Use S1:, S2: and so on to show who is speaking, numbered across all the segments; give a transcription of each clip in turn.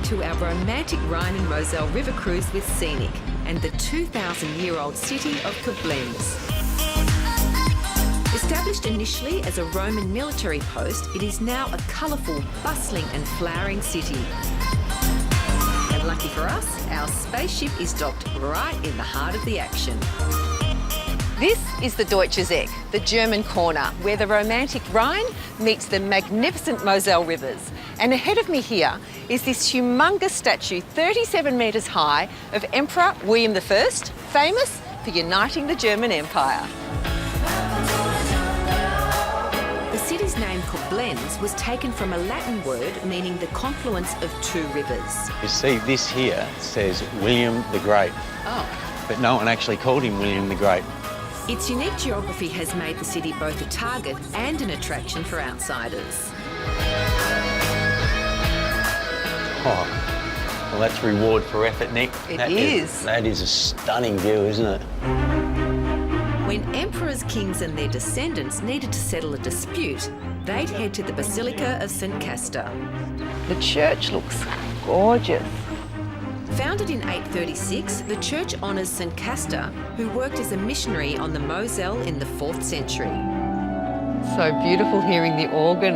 S1: to our romantic Rhine and Moselle river cruise with Scenic and the 2,000-year-old city of Koblenz. Established initially as a Roman military post, it is now a colourful, bustling and flowering city. And lucky for us, our spaceship is docked right in the heart of the action. This is the Deutsches Eck, the German corner, where the romantic Rhine meets the magnificent Moselle rivers. And ahead of me here is this humongous statue, 37 metres high, of Emperor William I, famous for uniting the German Empire. The city's name, Koblenz, was taken from a Latin word meaning the confluence of two rivers.
S2: You see, this here says William the Great.
S1: Oh.
S2: But no one actually called him William the Great.
S1: Its unique geography has made the city both a target and an attraction for outsiders.
S2: Oh, well, that's reward for effort, Nick.
S1: That is.
S2: That is a stunning view, isn't it?
S1: When emperors, kings and their descendants needed to settle a dispute, they'd head to the Basilica of St. Castor.
S3: The church looks gorgeous.
S1: Founded in 836, the church honours St. Castor, who worked as a missionary on the Moselle in the 4th century.
S3: So beautiful hearing the organ.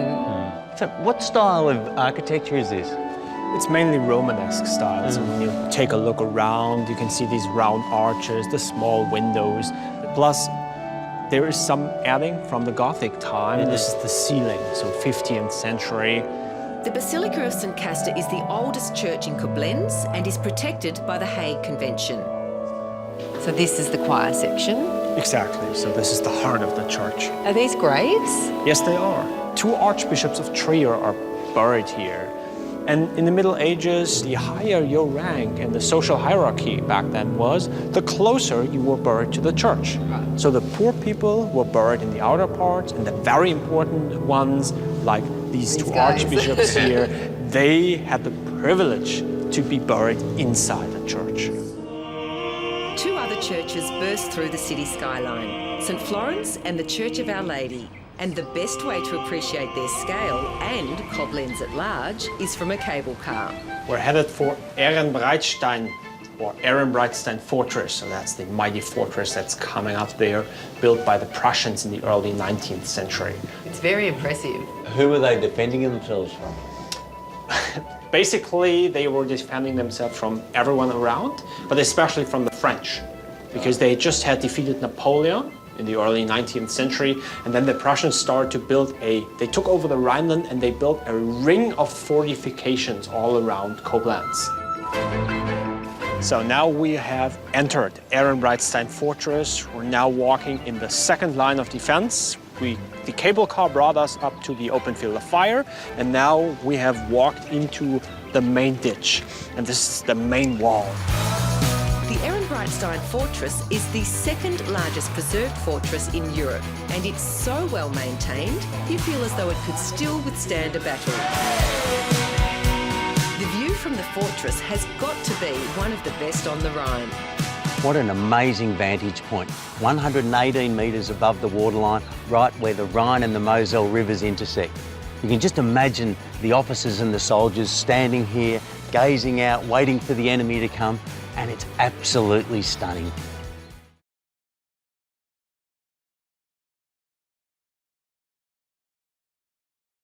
S2: So what style of architecture is this?
S4: It's mainly Romanesque style. So when you take a look around, you can see these round arches, the small windows. Plus, there is some adding from the Gothic time. This is the ceiling, so 15th century.
S1: The Basilica of St. Castor is the oldest church in Koblenz and is protected by the Hague Convention.
S3: So this is the choir section.
S4: Exactly, so this is the heart of the church.
S3: Are these graves?
S4: Yes, they are. 2 archbishops of Trier are buried here. And in the Middle Ages, the higher your rank and the social hierarchy back then was, the closer you were buried to the church. So the poor people were buried in the outer parts, and the very important ones, like these 2 archbishops here, they had the privilege to be buried inside the church.
S1: 2 other churches burst through the city skyline, St. Florence and the Church of Our Lady. And the best way to appreciate their scale and Koblenz at large is from a cable car.
S4: We're headed for Ehrenbreitstein, or Ehrenbreitstein Fortress. So that's the mighty fortress that's coming up there, built by the Prussians in the early 19th century.
S3: It's very impressive.
S2: Who are they defending themselves from?
S4: Basically, they were defending themselves from everyone around, but especially from the French, because they just had defeated Napoleon in the early 19th century, and then the Prussians started to build they took over the Rhineland and they built a ring of fortifications all around Koblenz. So now we have entered Ehrenbreitstein Fortress. We're now walking in the 2nd line of defense. The cable car brought us up to the open field of fire, and now we have walked into the main ditch, and this is the main wall.
S1: The Ehrenbreitstein Fortress is the 2nd largest preserved fortress in Europe, and it's so well maintained, you feel as though it could still withstand a battle. The view from the fortress has got to be one of the best on the Rhine.
S2: What an amazing vantage point. 118 metres above the waterline, right where the Rhine and the Moselle rivers intersect. You can just imagine the officers and the soldiers standing here, gazing out, waiting for the enemy to come, and it's absolutely stunning.